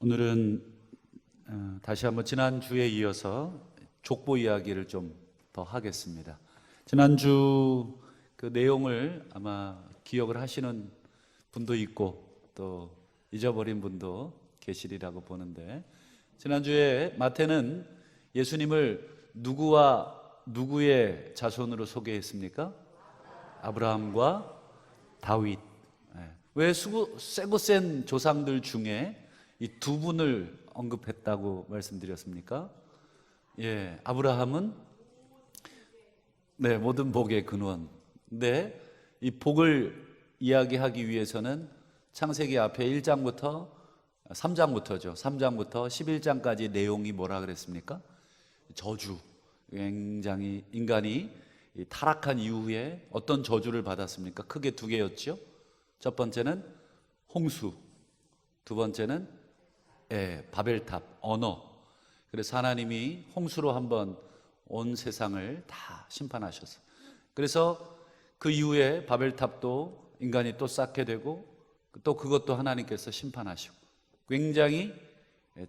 오늘은 다시 한번 지난주에 이어서 족보 이야기를 좀 더 하겠습니다. 지난주 그 내용을 아마 기억을 하시는 분도 있고 또 잊어버린 분도 계시리라고 보는데, 지난주에 마태는 예수님을 누구와 누구의 자손으로 소개했습니까? 아브라함과 다윗. 왜 세고 센 조상들 중에 이 두 분을 언급했다고 말씀드렸습니까? 아브라함은 모든 복의 근원. 근데 이 복을 이야기하기 위해서는 창세기 앞에 1장부터 3장부터죠. 3장부터 11장까지 내용이 뭐라 그랬습니까? 저주. 굉장히 인간이 타락한 이후에 어떤 저주를 받았습니까? 크게 두 개였죠. 첫 번째는 홍수, 두 번째는 바벨탑, 언어. 그래서 하나님이 홍수로 한번 온 세상을 다 심판하셨어요. 그래서 그 이후에 바벨탑도 인간이 또 쌓게 되고 또 그것도 하나님께서 심판하시고, 굉장히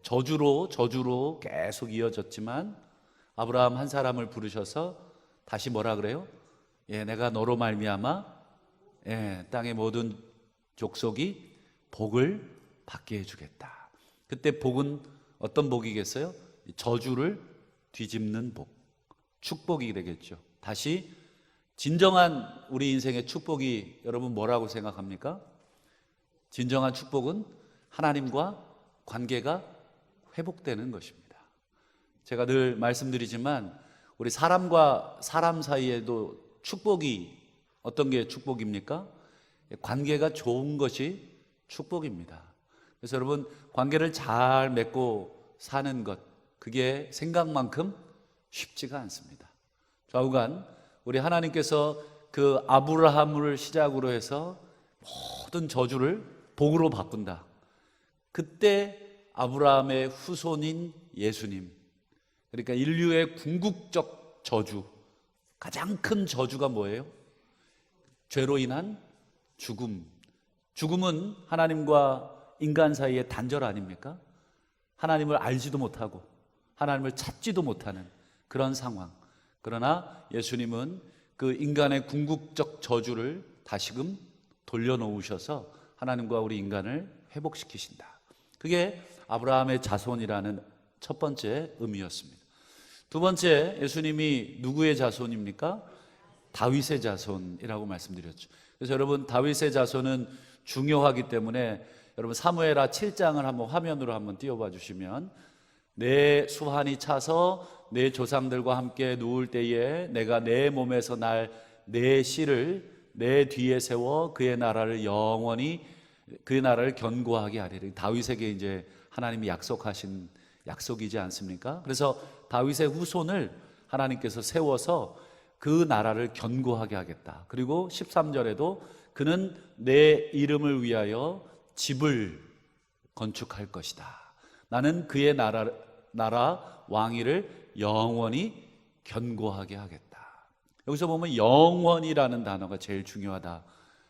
저주로 계속 이어졌지만 아브라함 한 사람을 부르셔서 다시 뭐라 그래요? 내가 너로 말미암아 땅의 모든 족속이 복을 받게 해주겠다. 그때 복은 어떤 복이겠어요? 저주를 뒤집는 복, 축복이 되겠죠. 다시 진정한 우리 인생의 축복이 여러분 뭐라고 생각합니까? 진정한 축복은 하나님과 관계가 회복되는 것입니다. 제가 늘 말씀드리지만 우리 사람과 사람 사이에도 축복이 어떤 게 축복입니까? 관계가 좋은 것이 축복입니다. 그래서 여러분, 관계를 잘 맺고 사는 것, 그게 생각만큼 쉽지가 않습니다. 좌우간 우리 하나님께서 그 아브라함을 시작으로 해서 모든 저주를 복으로 바꾼다. 그때 아브라함의 후손인 예수님, 그러니까 인류의 궁극적 저주, 가장 큰 저주가 뭐예요? 죄로 인한 죽음. 죽음은 하나님과 인간 사이의 단절 아닙니까? 하나님을 알지도 못하고 하나님을 찾지도 못하는 그런 상황. 그러나 예수님은 그 인간의 궁극적 저주를 다시금 돌려놓으셔서 하나님과 우리 인간을 회복시키신다. 그게 아브라함의 자손이라는 첫 번째 의미였습니다. 두 번째, 예수님이 누구의 자손입니까? 다윗의 자손이라고 말씀드렸죠. 그래서 여러분, 다윗의 자손은 중요하기 때문에 여러분 사무엘하 7장을 한번 화면으로 한번 띄워봐 주시면, 내 수한이 차서 내 조상들과 함께 누울 때에 내가 내 몸에서 날 내 씨를 내 뒤에 세워 그의 나라를 영원히, 그의 나라를 견고하게 하리라. 다윗에게 이제 하나님이 약속하신 약속이지 않습니까? 그래서 다윗의 후손을 하나님께서 세워서 그 나라를 견고하게 하겠다. 그리고 13절에도 그는 내 이름을 위하여 집을 건축할 것이다. 나는 그의 나라 왕위를 영원히 견고하게 하겠다. 여기서 보면 영원이라는 단어가 제일 중요하다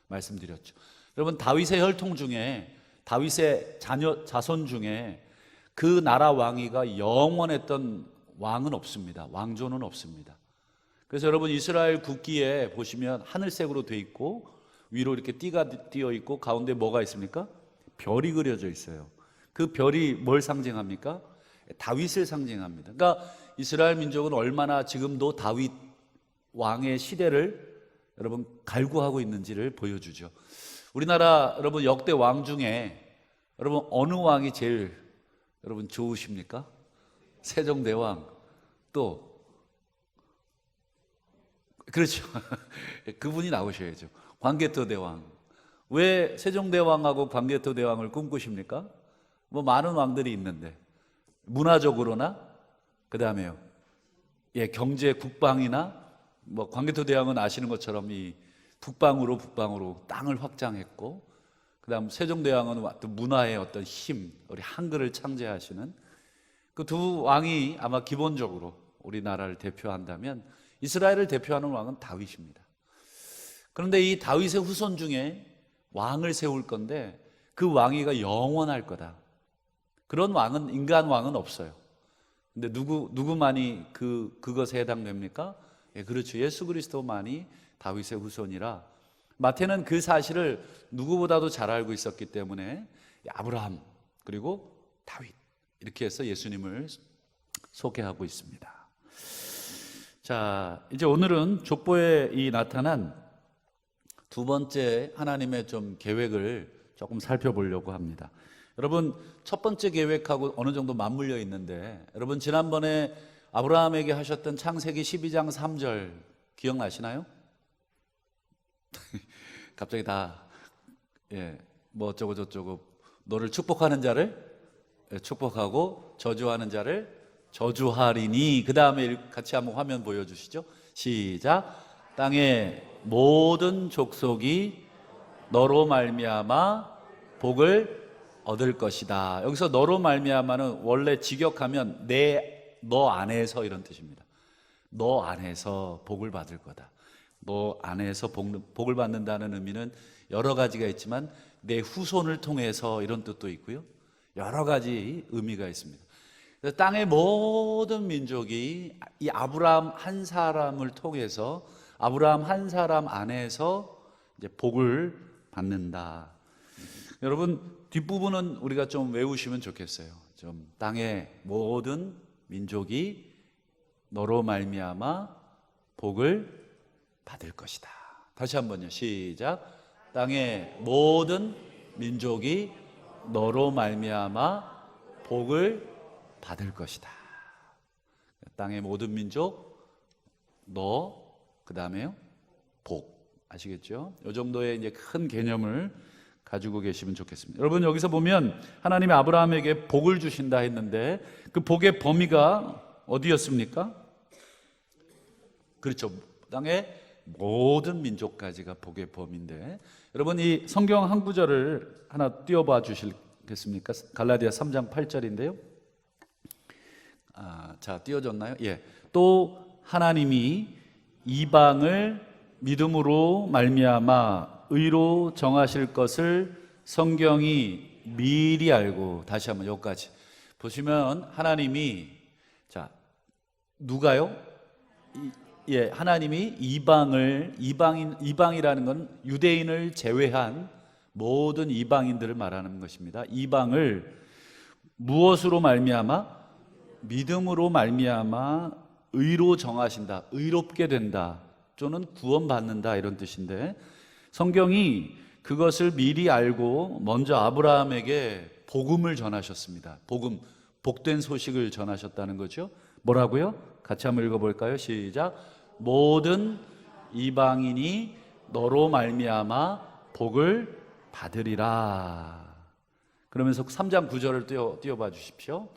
말씀드렸죠. 여러분, 다윗의 혈통 중에, 다윗의 자손 중에 그 나라 왕위가 영원했던 왕은 없습니다. 왕조는 없습니다. 그래서 여러분, 이스라엘 국기에 보시면 하늘색으로 돼 있고 위로 이렇게 띠가 띄어 있고 가운데 뭐가 있습니까? 별이 그려져 있어요. 그 별이 뭘 상징합니까? 다윗을 상징합니다. 그러니까 이스라엘 민족은 얼마나 지금도 다윗 왕의 시대를 여러분 갈구하고 있는지를 보여주죠. 우리나라 여러분 역대 왕 중에 여러분 어느 왕이 제일 여러분 좋으십니까? 세종대왕. 또 그렇죠. 그분이 나오셔야죠. 광개토대왕. 왜 세종대왕하고 광개토대왕을 꿈꾸십니까? 뭐 많은 왕들이 있는데 문화적으로나 그 다음에요, 경제 국방이나 뭐 광개토대왕은 아시는 것처럼 이 북방으로 땅을 확장했고, 그 다음 세종대왕은 어떤 문화의 어떤 힘, 우리 한글을 창제하시는 그 두 왕이 아마 기본적으로 우리나라를 대표한다면 이스라엘을 대표하는 왕은 다윗입니다. 그런데 이 다윗의 후손 중에 왕을 세울 건데 그 왕위가 영원할 거다. 그런 왕은, 인간 왕은 없어요. 근데 누구만이 그것에 해당됩니까? 예, 그렇죠. 예수 그리스도만이 다윗의 후손이라, 마태는 그 사실을 누구보다도 잘 알고 있었기 때문에 아브라함 그리고 다윗 이렇게 해서 예수님을 소개하고 있습니다. 자, 이제 오늘은 족보에 나타난 두 번째 하나님의 좀 계획을 조금 살펴보려고 합니다. 여러분, 첫 번째 계획하고 어느 정도 맞물려 있는데, 여러분 지난번에 아브라함에게 하셨던 창세기 12장 3절 기억나시나요? 갑자기 다, 뭐 어쩌고 저쩌고, 너를 축복하는 자를 축복하고 저주하는 자를 저주하리니, 그 다음에 같이 한번 화면 보여주시죠. 시작. 땅의 모든 족속이 너로 말미암아 복을 얻을 것이다. 여기서 너로 말미암아는 원래 직역하면 너 안에서 이런 뜻입니다. 너 안에서 복을 받을 거다. 너 안에서 복을 받는다는 의미는 여러 가지가 있지만 내 후손을 통해서 이런 뜻도 있고요, 여러 가지 의미가 있습니다. 땅의 모든 민족이 이 아브라함 한 사람을 통해서, 아브라함 한 사람 안에서 이제 복을 받는다. 여러분, 뒷부분은 우리가 좀 외우시면 좋겠어요. 좀 땅의 모든 민족이 너로 말미암아 복을 받을 것이다. 다시 한번요. 시작. 땅의 모든 민족이 너로 말미암아 복을 받을 것이다. 땅의 모든 민족, 너, 그 다음에요 복. 아시겠죠? 이 정도의 이제 큰 개념을 가지고 계시면 좋겠습니다. 여러분, 여기서 보면 하나님이 아브라함에게 복을 주신다 했는데 그 복의 범위가 어디였습니까? 그렇죠. 땅의 모든 민족까지가 복의 범위인데, 여러분 이 성경 한 구절을 하나 띄워봐 주시겠습니까? 갈라디아 3장 8절인데요. 자, 띄워졌나요? 예. 또 하나님이 이방을 믿음으로 말미암아 의로 정하실 것을 성경이 미리 알고, 다시 한번 여기까지 보시면 하나님이, 자, 누가요? 하나님이 이방이라는 건 유대인을 제외한 모든 이방인들을 말하는 것입니다. 이방을 무엇으로 말미암아? 믿음으로 말미암아 의로 정하신다, 의롭게 된다 또는 구원받는다, 이런 뜻인데, 성경이 그것을 미리 알고 먼저 아브라함에게 복음을 전하셨습니다. 복된 소식을 전하셨다는 거죠. 뭐라고요? 같이 한번 읽어볼까요? 시작. 모든 이방인이 너로 말미암아 복을 받으리라. 그러면서 3장 9절을 띄워봐 주십시오.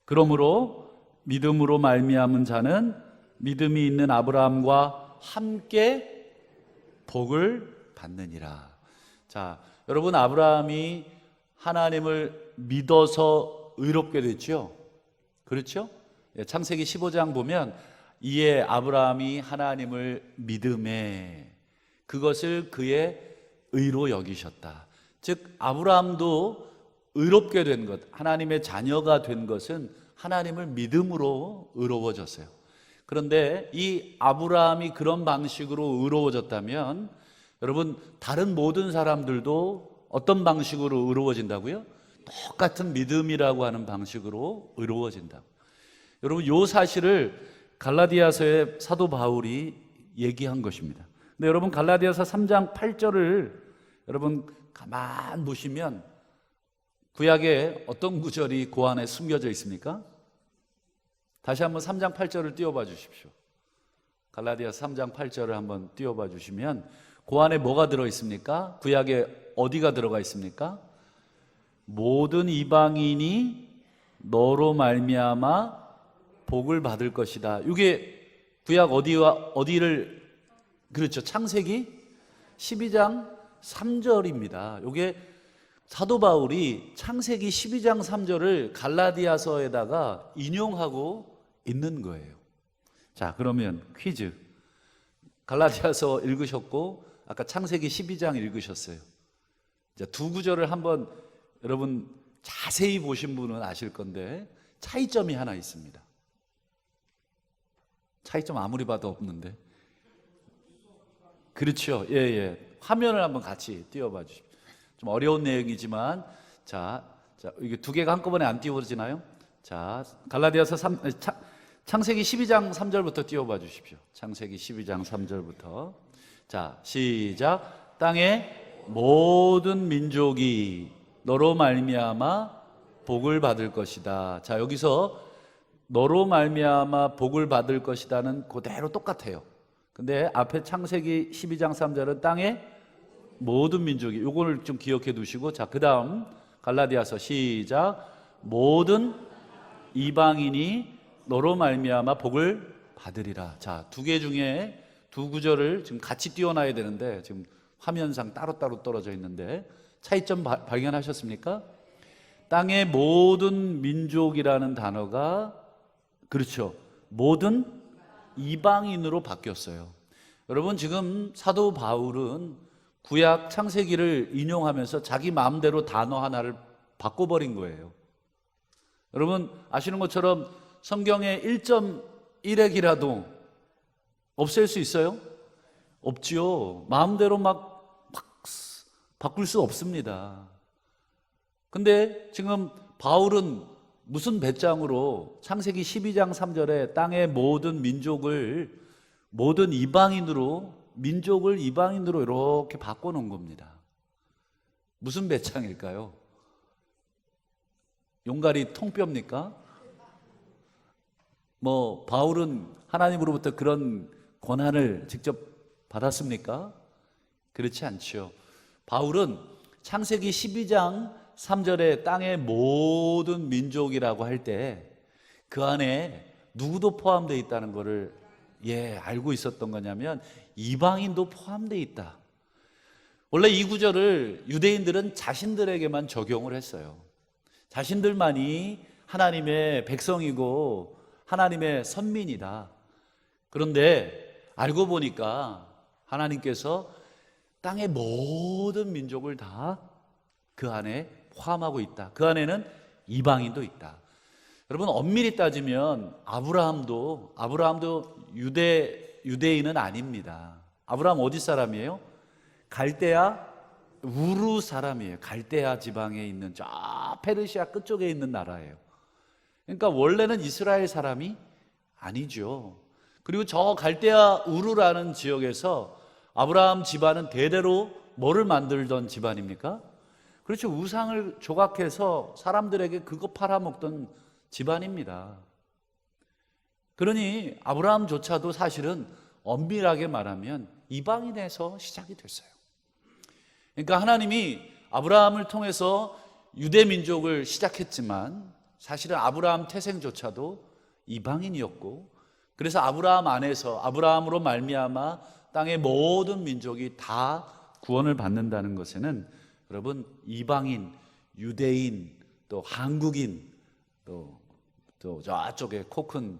그러므로 믿음으로 말미암은 자는 믿음이 있는 아브라함과 함께 복을 받느니라. 자, 여러분, 아브라함이 하나님을 믿어서 의롭게 됐죠. 그렇죠? 창세기 15장 보면 이에 아브라함이 하나님을 믿음에 그것을 그의 의로 여기셨다. 즉 아브라함도 의롭게 된 것, 하나님의 자녀가 된 것은 하나님을 믿음으로 의로워졌어요. 그런데 이 아브라함이 그런 방식으로 의로워졌다면, 여러분 다른 모든 사람들도 어떤 방식으로 의로워진다고요? 똑같은 믿음이라고 하는 방식으로 의로워진다고. 여러분, 이 사실을 갈라디아서의 사도 바울이 얘기한 것입니다. 근데 여러분, 갈라디아서 3장 8절을 여러분 가만 보시면 구약에 어떤 구절이 그 안에 숨겨져 있습니까? 다시 한번 3장 8절을 띄워봐 주십시오. 갈라디아서 3장 8절을 한번 띄워봐 주시면 그 안에 뭐가 들어있습니까? 구약에 어디가 들어가 있습니까? 모든 이방인이 너로 말미암아 복을 받을 것이다. 이게 구약 어디를, 그렇죠, 창세기 12장 3절입니다. 이게 사도 바울이 창세기 12장 3절을 갈라디아서에다가 인용하고 있는 거예요. 자, 그러면 퀴즈. 갈라디아서 읽으셨고 아까 창세기 12장 읽으셨어요. 자, 두 구절을 한번 여러분 자세히 보신 분은 아실 건데 차이점이 하나 있습니다. 차이점 아무리 봐도 없는데. 그렇죠. 예, 예. 화면을 한번 같이 띄워봐 주십시오. 좀 어려운 내용이지만, 자, 이게 두 개가 한꺼번에 안 띄워지나요? 자, 갈라디아서 창세기 12장 3절부터 띄워봐 주십시오. 창세기 12장 3절부터. 자, 시작. 땅의 모든 민족이 너로 말미암아 복을 받을 것이다. 자, 여기서 너로 말미암아 복을 받을 것이다는 그대로 똑같아요. 근데 앞에 창세기 12장 3절은 땅의 모든 민족이, 요거를 좀 기억해 두시고, 자, 그 다음 갈라디아서 시작. 모든 이방인이 너로 말미암아 복을 받으리라. 자, 두 개 중에 두 구절을 지금 같이 띄워놔야 되는데 지금 화면상 따로따로 떨어져 있는데 차이점 발견하셨습니까? 땅의 모든 민족이라는 단어가, 그렇죠, 모든 이방인으로 바뀌었어요. 여러분, 지금 사도 바울은 구약 창세기를 인용하면서 자기 마음대로 단어 하나를 바꿔버린 거예요. 여러분 아시는 것처럼 성경에 1.1핵이라도 없앨 수 있어요? 없지요. 마음대로 막 바꿀 수 없습니다. 근데 지금 바울은 무슨 배짱으로 창세기 12장 3절에 땅의 모든 민족을, 모든 민족을 이방인으로 이렇게 바꿔놓은 겁니다. 무슨 배짱일까요? 용가리 통뼈입니까? 뭐 바울은 하나님으로부터 그런 권한을 직접 받았습니까? 그렇지 않죠. 바울은 창세기 12장 3절에 땅의 모든 민족이라고 할 때 그 안에 누구도 포함되어 있다는 것을 알고 있었던 거냐면 이방인도 포함되어 있다. 원래 이 구절을 유대인들은 자신들에게만 적용을 했어요. 자신들만이 하나님의 백성이고 하나님의 선민이다. 그런데 알고 보니까 하나님께서 땅의 모든 민족을 다 그 안에 포함하고 있다. 그 안에는 이방인도 있다. 여러분 엄밀히 따지면 아브라함도 유대인은 아닙니다. 아브라함 어디 사람이에요? 갈대아 우르 사람이에요. 갈대아 지방에 있는 저 페르시아 끝쪽에 있는 나라예요. 그러니까 원래는 이스라엘 사람이 아니죠. 그리고 저 갈대아 우르라는 지역에서 아브라함 집안은 대대로 뭐를 만들던 집안입니까? 그렇죠. 우상을 조각해서 사람들에게 그거 팔아먹던 집안입니다. 그러니 아브라함조차도 사실은 엄밀하게 말하면 이방인에서 시작이 됐어요. 그러니까 하나님이 아브라함을 통해서 유대 민족을 시작했지만 사실은 아브라함 태생조차도 이방인이었고, 그래서 아브라함 안에서 아브라함으로 말미암아 땅의 모든 민족이 다 구원을 받는다는 것에는 여러분 이방인, 유대인, 또 한국인, 또 저쪽에 코 큰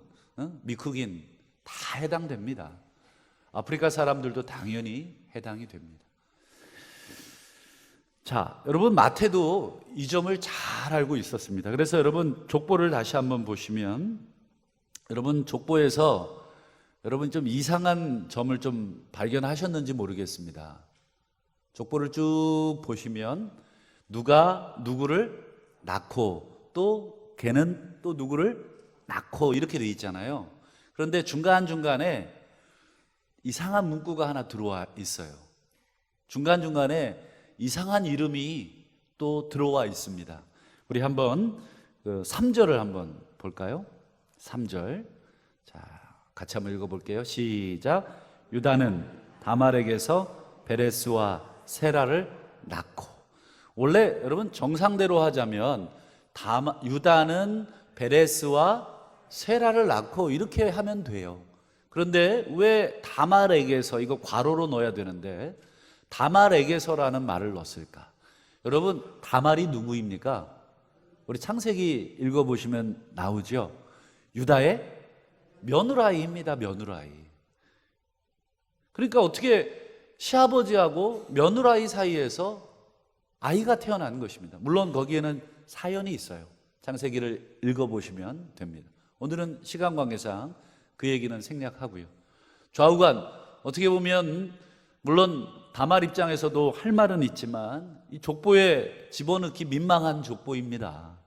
미국인 다 해당됩니다. 아프리카 사람들도 당연히 해당이 됩니다. 자, 여러분 마태도 이 점을 잘 알고 있었습니다. 그래서 여러분 족보를 다시 한번 보시면 여러분 족보에서 여러분 좀 이상한 점을 좀 발견하셨는지 모르겠습니다. 족보를 쭉 보시면 누가 누구를 낳고 또 걔는 또 누구를 낳고 이렇게 돼 있잖아요. 그런데 중간중간에 이상한 문구가 하나 들어와 있어요. 중간중간에 이상한 이름이 또 들어와 있습니다. 우리 한번 3절을 한번 볼까요? 3절. 자, 같이 한번 읽어볼게요. 시작. 유다는 다말에게서 베레스와 세라를 낳고. 원래 여러분 정상대로 하자면 유다는 베레스와 세라를 낳고 이렇게 하면 돼요. 그런데 왜 다말에게서, 이거 괄호로 넣어야 되는데 다말에게서라는 말을 넣었을까? 여러분 다말이 누구입니까? 우리 창세기 읽어보시면 나오죠. 유다의 며느라이입니다. 며느라이. 그러니까 어떻게 시아버지하고 며느라이 사이에서 아이가 태어난 것입니다. 물론 거기에는 사연이 있어요. 창세기를 읽어보시면 됩니다. 오늘은 시간 관계상 그 얘기는 생략하고요. 좌우간 어떻게 보면 물론 다말 입장에서도 할 말은 있지만 이 족보에 집어넣기 민망한 족보입니다.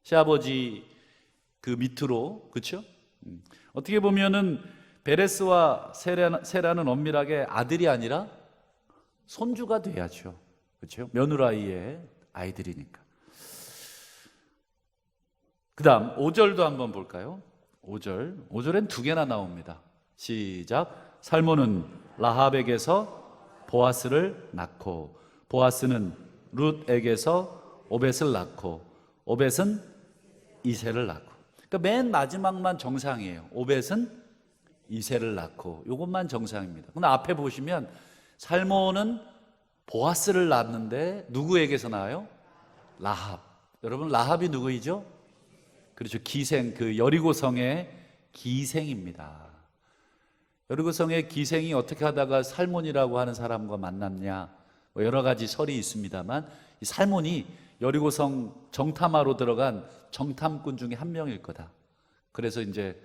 시아버지 그 밑으로, 그렇죠? 어떻게 보면은 베레스와 세라는 엄밀하게 아들이 아니라 손주가 돼야죠. 그렇죠? 며느라이의 아이들이니까. 그 다음 5절도 한번 볼까요? 5절엔 두 개나 나옵니다. 시작. 살몬은 라합에게서 보아스를 낳고 보아스는 룻에게서 오벳을 낳고 오벳은 이새를 낳고. 그러니까 맨 마지막만 정상이에요. 오벳은 이새를 낳고, 이것만 정상입니다. 근데 앞에 보시면 살몬은 보아스를 낳는데 누구에게서 낳아요? 라합. 여러분 라합이 누구이죠? 그렇죠. 기생, 그 여리고성의 기생입니다. 여리고성의 기생이 어떻게 하다가 살몬이라고 하는 사람과 만났냐, 뭐 여러 가지 설이 있습니다만 이 살몬이 여리고성 정탐하러 들어간 정탐꾼 중에 한 명일 거다. 그래서 이제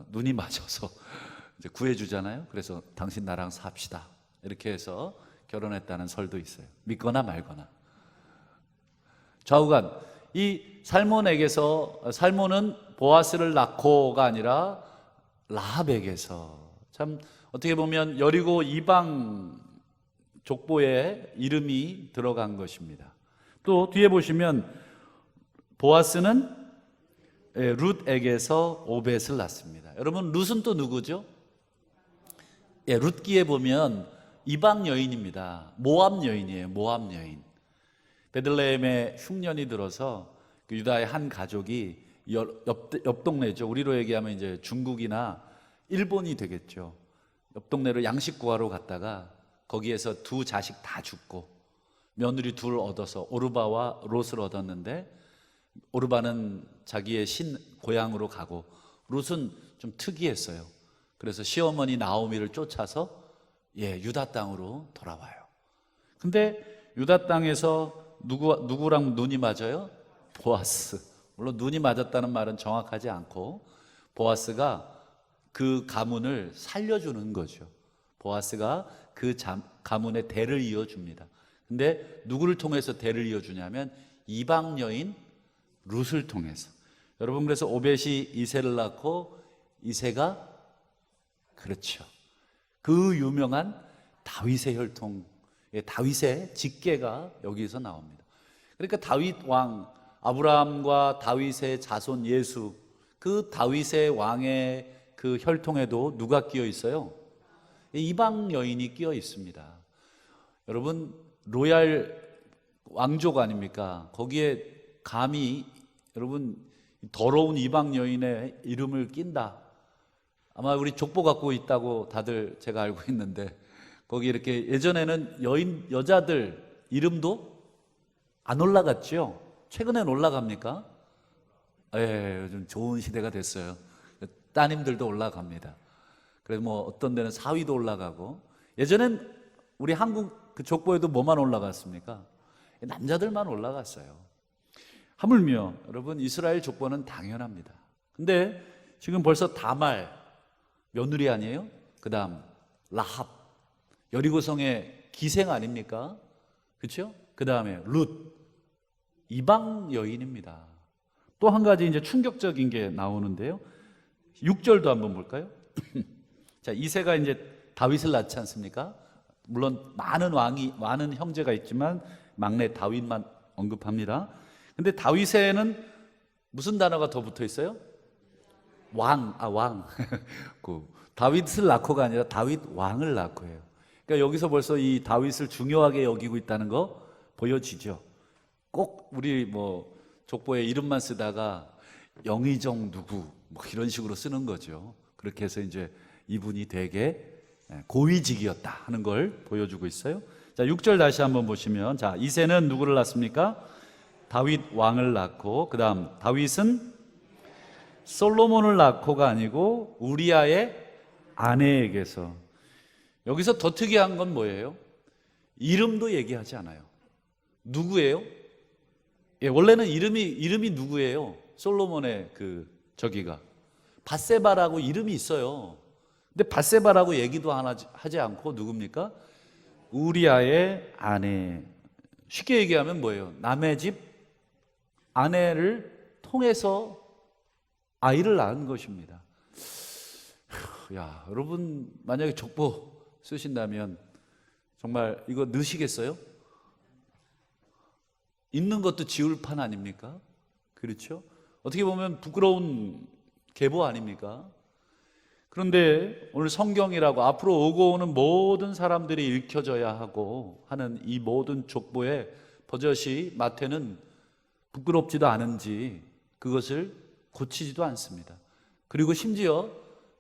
눈이 맞아서 이제 구해주잖아요. 그래서 당신 나랑 삽시다 이렇게 해서 결혼했다는 설도 있어요. 믿거나 말거나. 좌우간 이 살몬에게서, 살몬은 보아스를 낳고가 아니라 라합에게서, 참 어떻게 보면 여리고 이방 족보에 이름이 들어간 것입니다. 또 뒤에 보시면 보아스는 룻에게서 오벳을 낳습니다. 여러분 룻은 또 누구죠? 룻기에 보면 이방 여인입니다. 모압 여인이에요. 모압 여인. 베들레헴에 흉년이 들어서 그 유다의 한 가족이 옆 동네죠. 우리로 얘기하면 이제 중국이나 일본이 되겠죠. 옆 동네로 양식 구하러 갔다가 거기에서 두 자식 다 죽고 며느리 둘 얻어서 오르바와 롯을 얻었는데, 오르바는 자기의 고향으로 가고 롯은 좀 특이했어요. 그래서 시어머니 나오미를 쫓아서 유다 땅으로 돌아와요. 근데 유다 땅에서 누구랑 눈이 맞아요? 보아스. 물론 눈이 맞았다는 말은 정확하지 않고 보아스가 그 가문을 살려주는 거죠. 보아스가 그 가문의 대를 이어줍니다. 근데 누구를 통해서 대를 이어주냐면 이방 여인 룻을 통해서. 여러분 그래서 오벳이 이새를 낳고 이새가, 그렇죠, 그 유명한 다윗의 혈통, 다윗의 직계가 여기서 나옵니다. 그러니까 다윗 왕, 아브라함과 다윗의 자손 예수, 그 다윗의 왕의 그 혈통에도 누가 끼어 있어요? 이방 여인이 끼어 있습니다. 여러분 로얄 왕족 아닙니까? 거기에 감히 여러분 더러운 이방 여인의 이름을 낀다. 아마 우리 족보 갖고 있다고 다들 제가 알고 있는데, 거기 이렇게 예전에는 여자들 이름도 안 올라갔죠. 최근엔 올라갑니까? 요즘 좋은 시대가 됐어요. 따님들도 올라갑니다. 그래서 뭐 어떤 데는 사위도 올라가고, 예전엔 우리 한국 그 족보에도 뭐만 올라갔습니까? 남자들만 올라갔어요. 하물며 여러분 이스라엘 족보는 당연합니다. 근데 지금 벌써 다말 며느리 아니에요? 그 다음 라합, 여리고성의 기생 아닙니까? 그렇죠? 그 다음에 룻, 이방 여인입니다. 또 한 가지 이제 충격적인 게 나오는데요. 6절도 한번 볼까요? 자, 이새가 이제 다윗을 낳지 않습니까? 물론 많은 형제가 있지만 막내 다윗만 언급합니다. 근데 다윗에는 무슨 단어가 더 붙어 있어요? 왕. 그 다윗을 낳고가 아니라 다윗 왕을 낳고 해요. 그러니까 여기서 벌써 이 다윗을 중요하게 여기고 있다는 거 보여지죠. 꼭 우리 뭐 족보에 이름만 쓰다가 영의정 누구 뭐 이런 식으로 쓰는 거죠. 그렇게 해서 이제 이분이 되게 고위직이었다 하는 걸 보여주고 있어요. 자, 6절 다시 한번 보시면, 자, 이새는 누구를 낳습니까? 다윗 왕을 낳고, 그 다음 다윗은 솔로몬을 낳고가 아니고 우리아의 아내에게서. 여기서 더 특이한 건 뭐예요? 이름도 얘기하지 않아요. 누구예요? 예, 원래는 이름이 누구예요? 솔로몬의 저기가 밧세바라고 이름이 있어요. 근데 밧세바라고 얘기도 하지 않고 누굽니까? 우리아의 아내. 쉽게 얘기하면 뭐예요? 남의 집 아내를 통해서 아이를 낳은 것입니다. 야, 여러분 만약에 족보 쓰신다면 정말 이거 넣으시겠어요? 있는 것도 지울 판 아닙니까? 그렇죠? 어떻게 보면 부끄러운 계보 아닙니까? 그런데 오늘 성경이라고 앞으로 오고 오는 모든 사람들이 읽혀져야 하고 하는 이 모든 족보에 버젓이 마태는 부끄럽지도 않은지 그것을 고치지도 않습니다. 그리고 심지어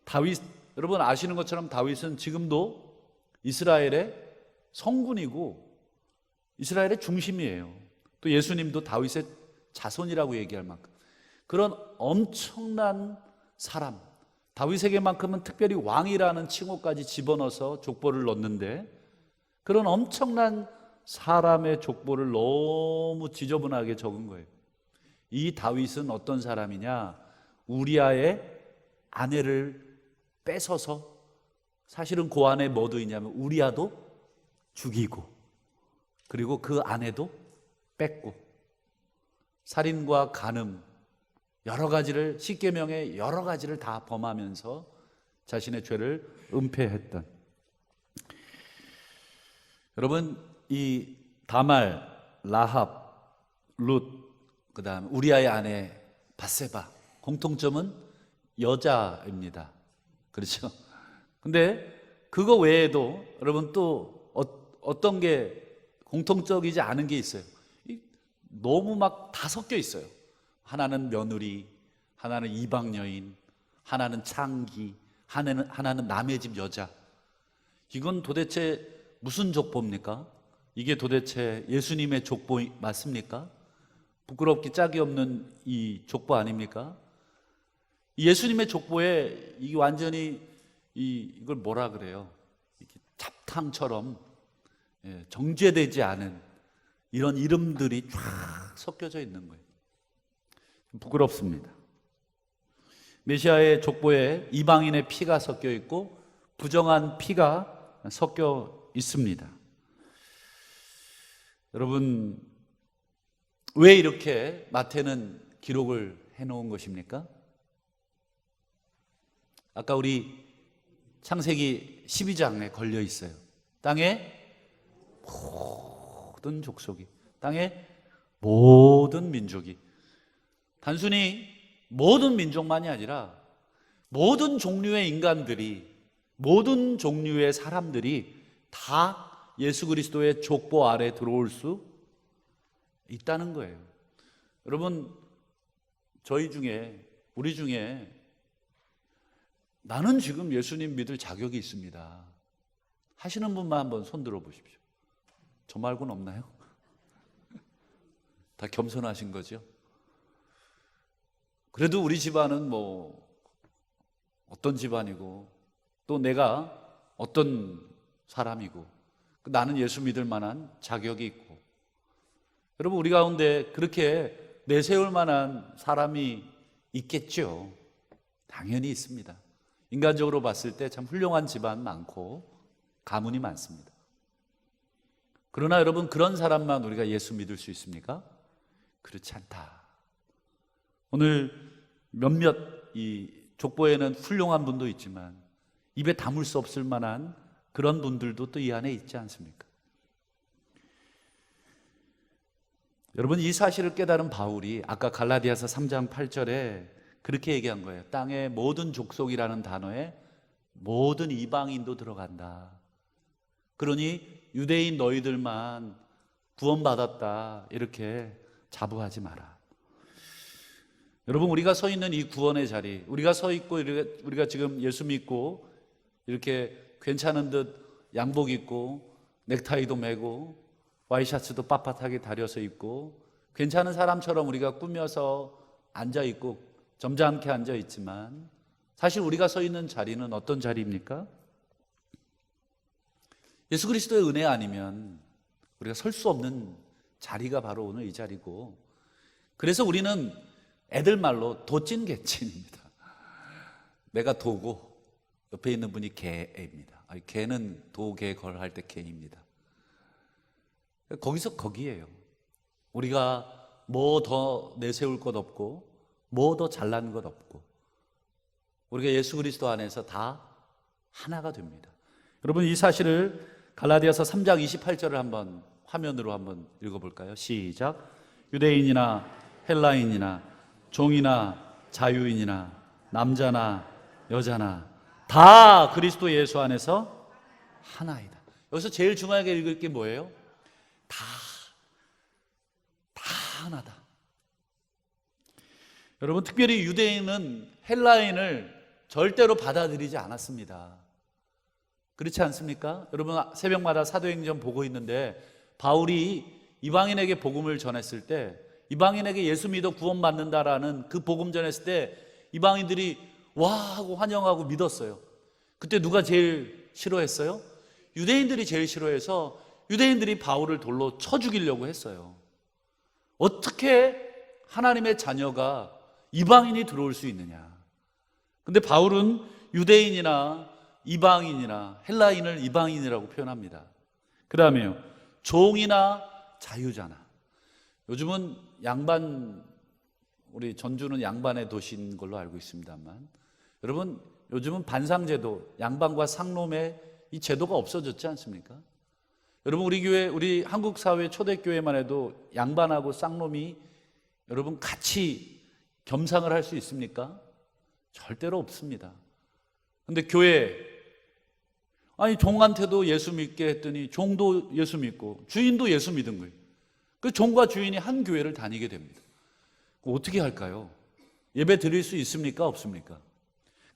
다윗, 여러분 아시는 것처럼 다윗은 지금도 이스라엘의 성군이고 이스라엘의 중심이에요. 또 예수님도 다윗의 자손이라고 얘기할 만큼 그런 엄청난 사람, 다윗에게만큼은 특별히 왕이라는 칭호까지 집어넣어서 족보를 넣는데 그런 엄청난 사람의 족보를 너무 지저분하게 적은 거예요. 이 다윗은 어떤 사람이냐? 우리아의 아내를 뺏어서, 사실은 그 안에 뭐 들어있냐면 우리아도 죽이고 그리고 그 아내도 뺏고 살인과 간음 여러 가지를, 십계명의 여러 가지를 다 범하면서 자신의 죄를 은폐했던, 여러분 이 다말, 라합, 룻, 그 다음 우리아의 아내 밧세바, 공통점은 여자입니다. 그렇죠? 근데 그거 외에도 여러분 또 어떤 게 공통적이지 않은 게 있어요. 너무 막 다 섞여 있어요. 하나는 며느리, 하나는 이방 여인, 하나는 창기, 하나는 남의 집 여자. 이건 도대체 무슨 족보입니까? 이게 도대체 예수님의 족보 맞습니까? 부끄럽기 짝이 없는 이 족보 아닙니까? 예수님의 족보에 이게 완전히 이걸 뭐라 그래요? 이렇게 잡탕처럼 정제되지 않은 이런 이름들이 쫙 섞여져 있는 거예요. 부끄럽습니다. 메시아의 족보에 이방인의 피가 섞여 있고 부정한 피가 섞여 있습니다. 여러분, 왜 이렇게 마태는 기록을 해놓은 것입니까? 아까 우리 창세기 12장에 걸려 있어요. 땅에 모든 족속이, 땅에 모든 민족이, 단순히 모든 민족만이 아니라 모든 종류의 인간들이, 모든 종류의 사람들이 다 예수 그리스도의 족보 아래 들어올 수 있다는 거예요. 여러분, 우리 중에 나는 지금 예수님 믿을 자격이 있습니다 하시는 분만 한번 손 들어 보십시오. 저 말고는 없나요? 다 겸손하신 거죠? 그래도 우리 집안은 뭐 어떤 집안이고 또 내가 어떤 사람이고 나는 예수 믿을 만한 자격이 있고, 여러분 우리 가운데 그렇게 내세울 만한 사람이 있겠죠. 당연히 있습니다. 인간적으로 봤을 때 참 훌륭한 집안 많고 가문이 많습니다. 그러나 여러분, 그런 사람만 우리가 예수 믿을 수 있습니까? 그렇지 않다. 오늘 몇몇 이 족보에는 훌륭한 분도 있지만 입에 담을 수 없을 만한 그런 분들도 또 이 안에 있지 않습니까? 여러분, 이 사실을 깨달은 바울이 아까 갈라디아서 3장 8절에 그렇게 얘기한 거예요. 땅의 모든 족속이라는 단어에 모든 이방인도 들어간다. 그러니 유대인 너희들만 구원받았다 이렇게 자부하지 마라. 여러분, 우리가 서 있는 이 구원의 자리, 우리가 서 있고 우리가 지금 예수 믿고 이렇게 괜찮은 듯 양복 입고 넥타이도 매고 와이셔츠도 빳빳하게 다려서 입고 괜찮은 사람처럼 우리가 꾸며서 앉아 있고 점잖게 앉아 있지만, 사실 우리가 서 있는 자리는 어떤 자리입니까? 예수 그리스도의 은혜 아니면 우리가 설 수 없는 자리가 바로 오늘 이 자리고, 그래서 우리는 애들 말로 도찐개찐입니다. 내가 도고 옆에 있는 분이 개입니다. 개는 도개 걸 할 때 개입니다. 거기서 거기에요. 우리가 뭐 더 내세울 것 없고 뭐 더 잘난 것 없고 우리가 예수 그리스도 안에서 다 하나가 됩니다. 여러분 이 사실을 갈라디아서 3장 28절을 한번 화면으로 한번 읽어볼까요? 시작. 유대인이나 헬라인이나 종이나 자유인이나 남자나 여자나 다 그리스도 예수 안에서 하나이다. 여기서 제일 중요하게 읽을 게 뭐예요? 다 하나다. 여러분 특별히 유대인은 헬라인을 절대로 받아들이지 않았습니다. 그렇지 않습니까? 여러분 새벽마다 사도행전 보고 있는데 바울이 이방인에게 복음을 전했을 때 이방인에게 예수 믿어 구원받는다라는 그 복음 전했을 때 이방인들이 와 하고 환영하고 믿었어요. 그때 누가 제일 싫어했어요? 유대인들이 제일 싫어해서 유대인들이 바울을 돌로 쳐 죽이려고 했어요. 어떻게 하나님의 자녀가 이방인이 들어올 수 있느냐? 근데 바울은 유대인이나 이방인이나 헬라인을 이방인이라고 표현합니다. 그 다음에요, 종이나 자유자나. 요즘은 양반, 우리 전주는 양반의 도시인 걸로 알고 있습니다만, 여러분 요즘은 반상제도, 양반과 상놈의 이 제도가 없어졌지 않습니까? 여러분 우리 교회, 우리 한국 사회 초대교회만 해도 양반하고 쌍놈이 여러분 같이 겸상을 할 수 있습니까? 절대로 없습니다. 근데 교회, 아니 종한테도 예수 믿게 했더니 종도 예수 믿고 주인도 예수 믿은 거예요. 그 종과 주인이 한 교회를 다니게 됩니다. 어떻게 할까요? 예배 드릴 수 있습니까? 없습니까?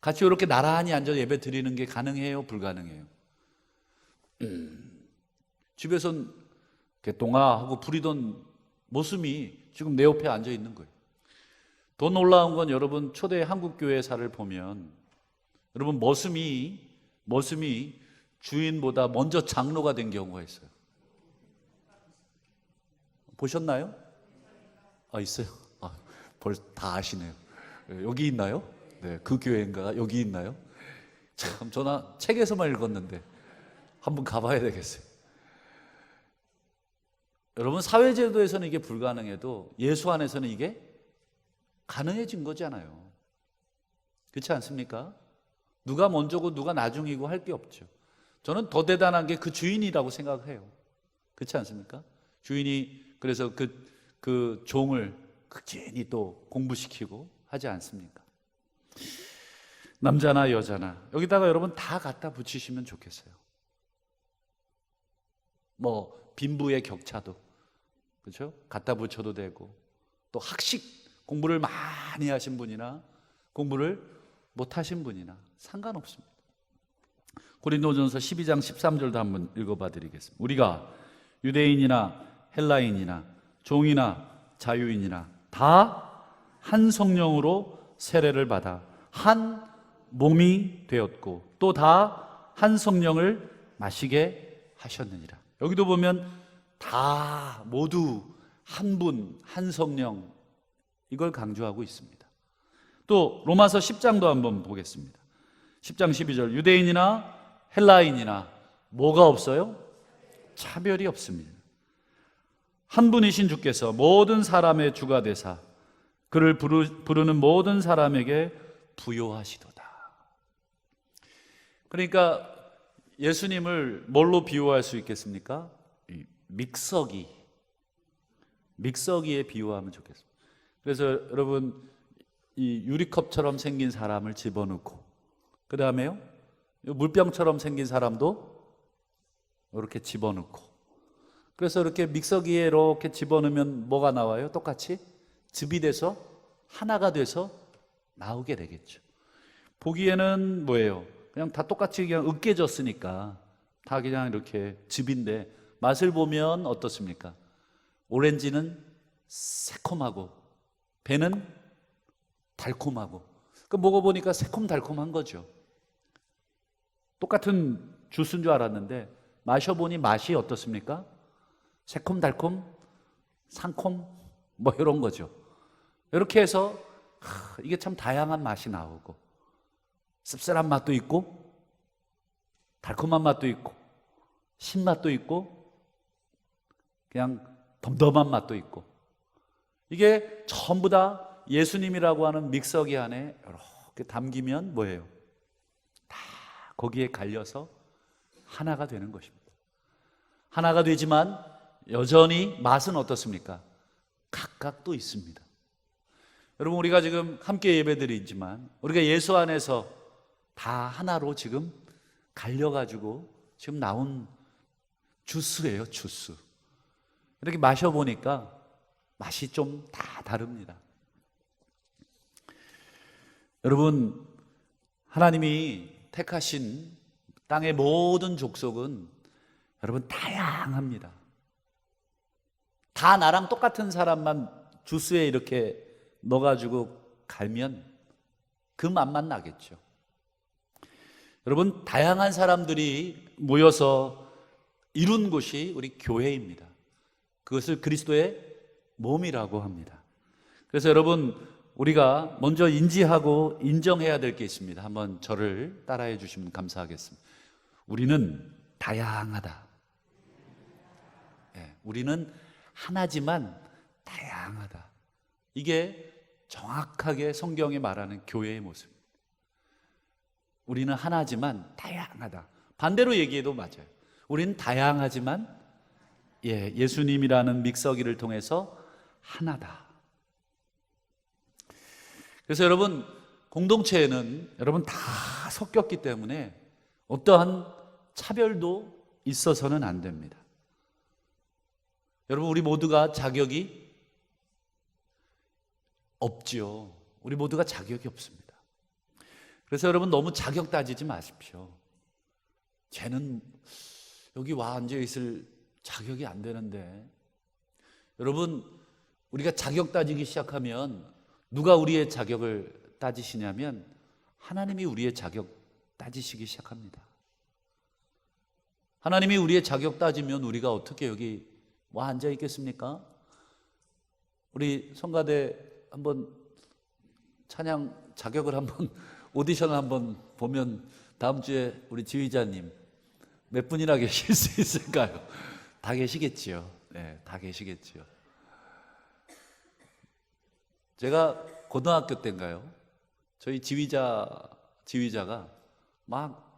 같이 이렇게 나란히 앉아 예배 드리는 게 가능해요? 불가능해요? 집에선 개똥아하고 부리던 모습이 지금 내 옆에 앉아 있는 거예요. 더 놀라운 건 여러분 초대 한국교회사를 보면 여러분 머슴이 주인보다 먼저 장로가 된 경우가 있어요. 보셨나요? 있어요. 벌써 다 아시네요. 여기 있나요? 네, 그 교회인가? 여기 있나요? 참, 저나 책에서만 읽었는데 한번 가봐야 되겠어요. 여러분 사회제도에서는 이게 불가능해도 예수 안에서는 이게 가능해진 거잖아요. 그렇지 않습니까? 누가 먼저고 누가 나중이고 할 게 없죠. 저는 더 대단한 게 그 주인이라고 생각해요. 그렇지 않습니까? 주인이 그래서 그 종을 극진히 또 공부시키고 하지 않습니까? 남자나 여자나 여기다가 여러분 다 갖다 붙이시면 좋겠어요. 뭐 빈부의 격차도 그렇죠? 갖다 붙여도 되고 또 학식 공부를 많이 하신 분이나 공부를 못하신 분이나 상관없습니다. 고린도전서 12장 13절도 한번 읽어봐 드리겠습니다. 우리가 유대인이나 헬라인이나 종이나 자유인이나 다 한 성령으로 세례를 받아 한 몸이 되었고 또 다 한 성령을 마시게 하셨느니라. 여기도 보면 다 모두 한 분, 한 성령, 이걸 강조하고 있습니다. 또 로마서 10장도 한번 보겠습니다. 10장 12절 유대인이나 헬라인이나 뭐가 없어요? 차별이 없습니다. 한 분이신 주께서 모든 사람의 주가 되사 그를 부르는 모든 사람에게 부요하시도다. 그러니까 예수님을 뭘로 비유할 수 있겠습니까? 믹서기에 비유하면 좋겠습니다. 그래서 여러분 이 유리컵처럼 생긴 사람을 집어넣고 그 다음에요 물병처럼 생긴 사람도 이렇게 집어넣고 그래서 이렇게 믹서기에 이렇게 집어넣으면 뭐가 나와요? 똑같이 즙이 돼서 하나가 돼서 나오게 되겠죠. 보기에는 뭐예요? 그냥 다 똑같이 그냥 으깨졌으니까 다 그냥 이렇게 즙인데 맛을 보면 어떻습니까? 오렌지는 새콤하고 배는 달콤하고 그 먹어보니까 새콤달콤한 거죠. 똑같은 주스인 줄 알았는데 마셔보니 맛이 어떻습니까? 새콤달콤, 상콤 뭐 이런 거죠. 이렇게 해서 이게 참 다양한 맛이 나오고, 씁쓸한 맛도 있고 달콤한 맛도 있고 신맛도 있고 그냥 덤덤한 맛도 있고, 이게 전부 다 예수님이라고 하는 믹서기 안에 이렇게 담기면 뭐예요? 다 거기에 갈려서 하나가 되는 것입니다. 하나가 되지만 여전히 맛은 어떻습니까? 각각 또 있습니다. 여러분, 우리가 지금 함께 예배드리지만 우리가 예수 안에서 다 하나로 지금 갈려가지고 지금 나온 주스예요, 주스. 이렇게 마셔보니까 맛이 좀 다 다릅니다. 여러분, 하나님이 택하신 땅의 모든 족속은 여러분 다양합니다. 다 나랑 똑같은 사람만 주스에 이렇게 넣어가지고 갈면 그 맛만 나겠죠. 여러분, 다양한 사람들이 모여서 이룬 곳이 우리 교회입니다. 그것을 그리스도의 몸이라고 합니다. 그래서 여러분, 우리가 먼저 인지하고 인정해야 될 게 있습니다. 한번 저를 따라해 주시면 감사하겠습니다. 우리는 다양하다. 네, 우리는 하나지만 다양하다. 이게 정확하게 성경이 말하는 교회의 모습입니다. 우리는 하나지만 다양하다. 반대로 얘기해도 맞아요. 우리는 다양하지만 예수님이라는 믹서기를 통해서 하나다. 그래서 여러분, 공동체에는 여러분 다 섞였기 때문에 어떠한 차별도 있어서는 안 됩니다. 여러분, 우리 모두가 자격이 없죠. 우리 모두가 자격이 없습니다. 그래서 여러분, 너무 자격 따지지 마십시오. 쟤는 여기 와 앉아 있을 자격이 안 되는데. 여러분, 우리가 자격 따지기 시작하면 누가 우리의 자격을 따지시냐면 하나님이 우리의 자격 따지시기 시작합니다. 하나님이 우리의 자격 따지면 우리가 어떻게 여기 와 앉아 있겠습니까? 우리 성가대 한번 찬양 자격을 한번 오디션을 한번 보면 다음 주에 우리 지휘자님 몇 분이나 계실 수 있을까요? 다 계시겠지요. 네, 다 계시겠지요. 제가 고등학교 때인가요? 저희 지휘자가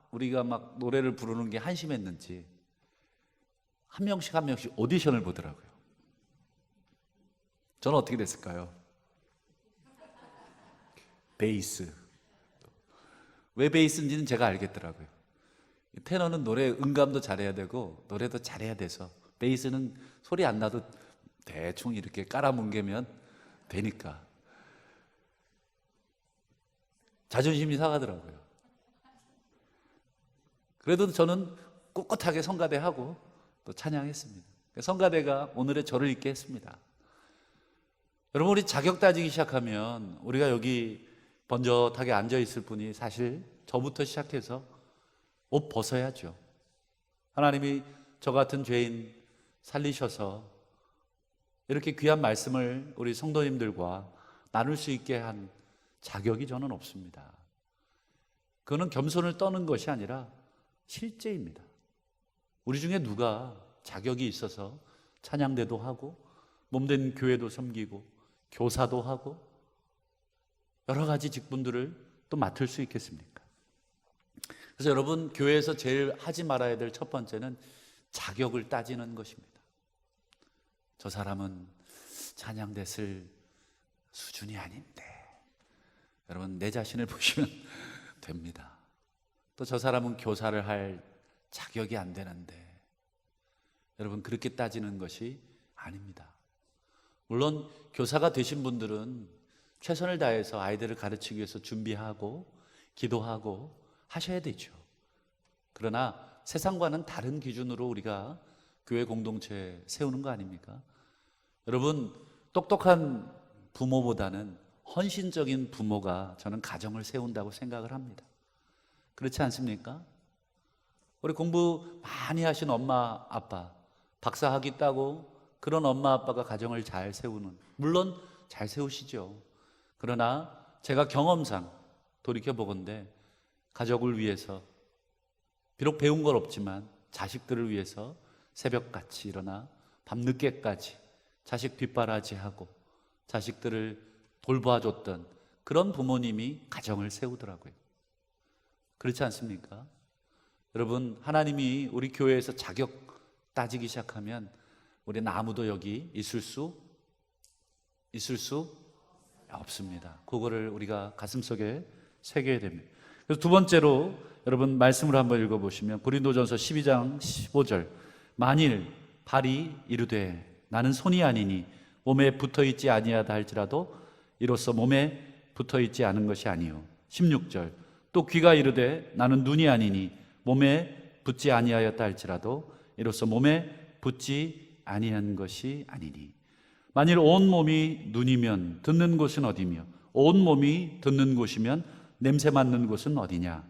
우리가 막 노래를 부르는 게 한심했는지 한 명씩 오디션을 보더라고요. 저는 어떻게 됐을까요? 베이스. 왜 베이스인지는 제가 알겠더라고요. 테너는 노래 음감도 잘해야 되고 노래도 잘해야 돼서, 베이스는 소리 안 나도 대충 이렇게 깔아뭉개면 되니까. 자존심이 상하더라고요. 그래도 저는 꿋꿋하게 성가대하고 또 찬양했습니다. 성가대가 오늘의 저를 있게 했습니다. 여러분, 우리 자격 따지기 시작하면 우리가 여기 번젓하게 앉아 있을 분이 사실 저부터 시작해서 옷 벗어야죠. 하나님이 저 같은 죄인 살리셔서 이렇게 귀한 말씀을 우리 성도님들과 나눌 수 있게 한 자격이 저는 없습니다. 그거는 겸손을 떠는 것이 아니라 실제입니다. 우리 중에 누가 자격이 있어서 찬양대도 하고 몸된 교회도 섬기고 교사도 하고 여러 가지 직분들을 또 맡을 수 있겠습니까? 그래서 여러분, 교회에서 제일 하지 말아야 될 첫 번째는 자격을 따지는 것입니다. 저 사람은 찬양대 쓸 수준이 아닌데, 여러분, 내 자신을 보시면 됩니다. 또 저 사람은 교사를 할 자격이 안 되는데, 여러분, 그렇게 따지는 것이 아닙니다. 물론 교사가 되신 분들은 최선을 다해서 아이들을 가르치기 위해서 준비하고 기도하고 하셔야 되죠. 그러나 세상과는 다른 기준으로 우리가 교회 공동체 세우는 거 아닙니까? 여러분, 똑똑한 부모보다는 헌신적인 부모가 저는 가정을 세운다고 생각을 합니다. 그렇지 않습니까? 우리 공부 많이 하신 엄마 아빠, 박사학위 따고 그런 엄마 아빠가 가정을 잘 세우는, 물론 잘 세우시죠. 그러나 제가 경험상 돌이켜보건대 가족을 위해서 비록 배운 건 없지만 자식들을 위해서 새벽같이 일어나 밤늦게까지 자식 뒷바라지하고 자식들을 돌봐줬던 그런 부모님이 가정을 세우더라고요. 그렇지 않습니까? 여러분, 하나님이 우리 교회에서 자격 따지기 시작하면 우리는 아무도 여기 있을 수 없습니다. 그거를 우리가 가슴속에 새겨야 됩니다. 그래서 두 번째로 여러분 말씀을 한번 읽어보시면 고린도전서 12장 15절, 만일 발이 이르되 나는 손이 아니니 몸에 붙어있지 아니하다 할지라도 이로써 몸에 붙어있지 않은 것이 아니요. 16절, 또 귀가 이르되 나는 눈이 아니니 몸에 붙지 아니하였다 할지라도 이로써 몸에 붙지 아니한 것이 아니니, 만일 온 몸이 눈이면 듣는 곳은 어디며 온 몸이 듣는 곳이면 냄새 맡는 곳은 어디냐.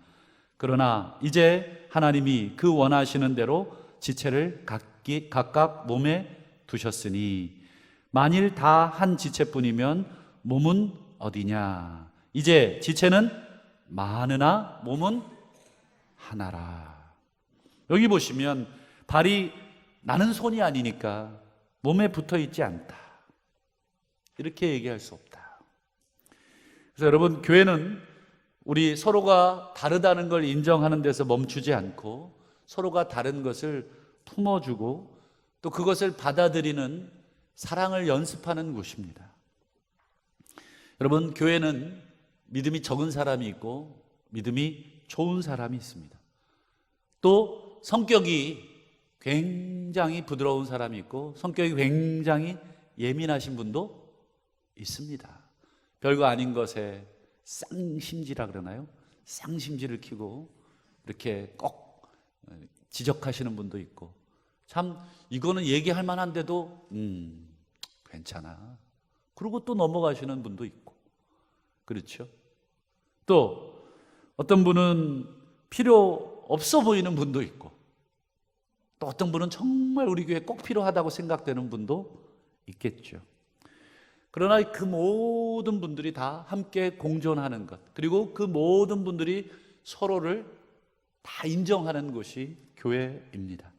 그러나 이제 하나님이 그 원하시는 대로 지체를 각각 몸에 두셨으니 만일 다 한 지체뿐이면 몸은 어디냐. 이제 지체는 많으나 몸은 하나라. 여기 보시면 발이 나는 손이 아니니까 몸에 붙어 있지 않다, 이렇게 얘기할 수 없다. 그래서 여러분, 교회는 우리 서로가 다르다는 걸 인정하는 데서 멈추지 않고 서로가 다른 것을 품어주고 또 그것을 받아들이는 사랑을 연습하는 곳입니다. 여러분, 교회는 믿음이 적은 사람이 있고 믿음이 좋은 사람이 있습니다. 또 성격이 굉장히 부드러운 사람이 있고 성격이 굉장히 예민하신 분도 있습니다. 별거 아닌 것에 쌍심지라 그러나요? 쌍심지를 키고 이렇게 꼭 지적하시는 분도 있고, 참 이거는 얘기할 만한데도 괜찮아 그러고 또 넘어가시는 분도 있고, 그렇죠? 또 어떤 분은 필요 없어 보이는 분도 있고, 또 어떤 분은 정말 우리 교회에 꼭 필요하다고 생각되는 분도 있겠죠. 그러나 그 모든 분들이 다 함께 공존하는 것, 그리고 그 모든 분들이 서로를 다 인정하는 것이 교회입니다.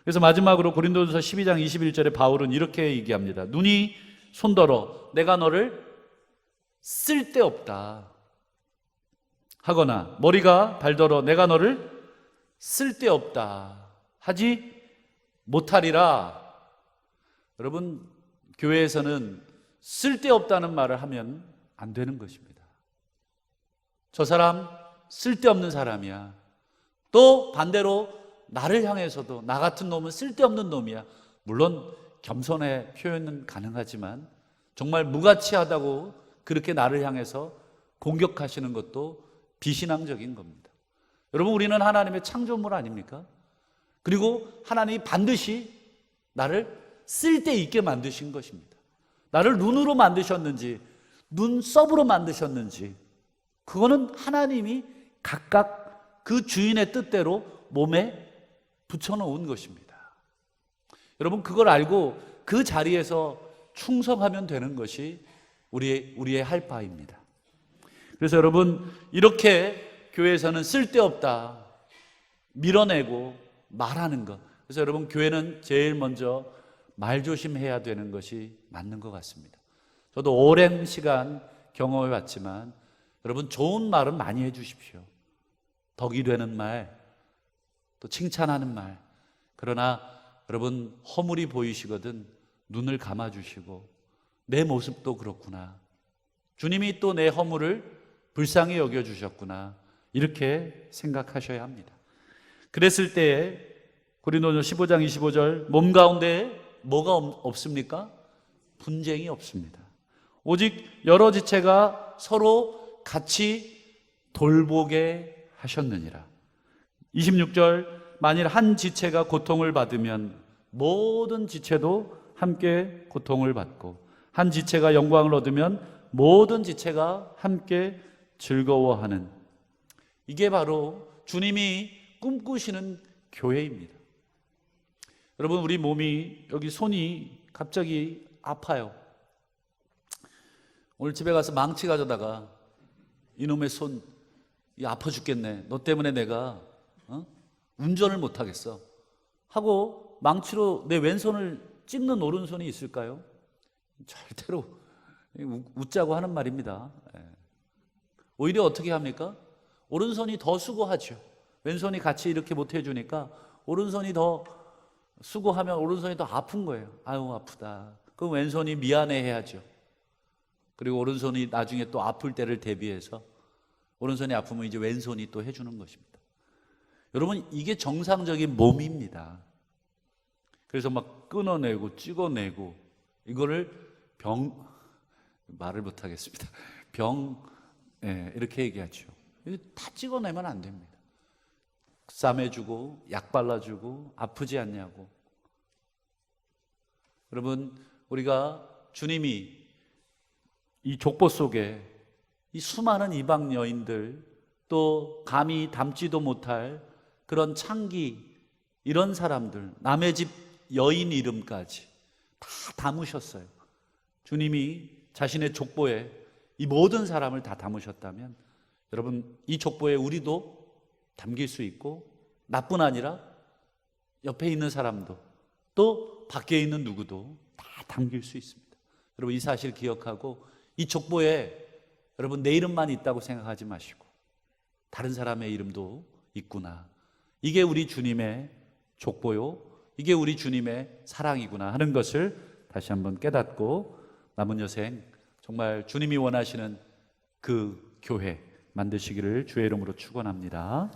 그래서 마지막으로 고린도전서 12장 21절에 바울은 이렇게 얘기합니다. 눈이 손더러 내가 너를 쓸데없다 하거나 머리가 발더러 내가 너를 쓸데없다 하지 못하리라. 여러분, 교회에서는 쓸데없다는 말을 하면 안 되는 것입니다. 저 사람 쓸데없는 사람이야. 또 반대로 나를 향해서도 나 같은 놈은 쓸데없는 놈이야. 물론 겸손의 표현은 가능하지만 정말 무가치하다고 그렇게 나를 향해서 공격하시는 것도 비신앙적인 겁니다. 여러분, 우리는 하나님의 창조물 아닙니까? 그리고 하나님이 반드시 나를 쓸데있게 만드신 것입니다. 나를 눈으로 만드셨는지 눈썹으로 만드셨는지 그거는 하나님이 각각 그 주인의 뜻대로 몸에 붙여놓은 것입니다. 여러분, 그걸 알고 그 자리에서 충성하면 되는 것이 우리의 할 바입니다. 그래서 여러분, 이렇게 교회에서는 쓸데없다 밀어내고 말하는 것, 그래서 여러분, 교회는 제일 먼저 말조심해야 되는 것이 맞는 것 같습니다. 저도 오랜 시간 경험해 봤지만 여러분, 좋은 말은 많이 해주십시오. 덕이 되는 말, 또 칭찬하는 말. 그러나 여러분, 허물이 보이시거든 눈을 감아주시고 내 모습도 그렇구나, 주님이 또 내 허물을 불쌍히 여겨주셨구나, 이렇게 생각하셔야 합니다. 그랬을 때에 고린도전서 15장 25절, 몸 가운데 뭐가 없습니까? 분쟁이 없습니다. 오직 여러 지체가 서로 같이 돌보게 하셨느니라. 26절, 만일 한 지체가 고통을 받으면 모든 지체도 함께 고통을 받고, 한 지체가 영광을 얻으면 모든 지체가 함께 즐거워하는, 이게 바로 주님이 꿈꾸시는 교회입니다. 여러분, 우리 몸이, 여기 손이 갑자기 아파요. 오늘 집에 가서 망치 가져다가 이놈의 손 이 아파 죽겠네. 너 때문에 내가 운전을 못 하겠어 하고 망치로 내 왼손을 찍는 오른손이 있을까요? 절대로 웃자고 하는 말입니다. 오히려 어떻게 합니까? 오른손이 더 수고하죠. 왼손이 같이 이렇게 못 해주니까 오른손이 더 수고하면 오른손이 더 아픈 거예요. 아유 아프다. 그럼 왼손이 미안해 해야죠. 그리고 오른손이 나중에 또 아플 때를 대비해서 오른손이 아프면 이제 왼손이 또 해주는 것입니다. 여러분 이게 정상적인 몸입니다. 그래서 막 끊어내고 찍어내고 이거를 말을 못하겠습니다. 이렇게 얘기하죠. 이거 다 찍어내면 안 됩니다. 싸매주고 약 발라주고 아프지 않냐고. 여러분 우리가 주님이 이 족보 속에 이 수많은 이방 여인들 또 감히 담지도 못할 그런 창기 이런 사람들 남의 집 여인 이름까지 다 담으셨어요. 주님이 자신의 족보에 이 모든 사람을 다 담으셨다면 여러분 이 족보에 우리도 담길 수 있고 나뿐 아니라 옆에 있는 사람도 또 밖에 있는 누구도 다 담길 수 있습니다. 여러분 이 사실 기억하고 이 족보에 여러분 내 이름만 있다고 생각하지 마시고 다른 사람의 이름도 있구나. 이게 우리 주님의 족보요. 이게 우리 주님의 사랑이구나 하는 것을 다시 한번 깨닫고 남은 여생 정말 주님이 원하시는 그 교회 만드시기를 주의 이름으로 축원합니다.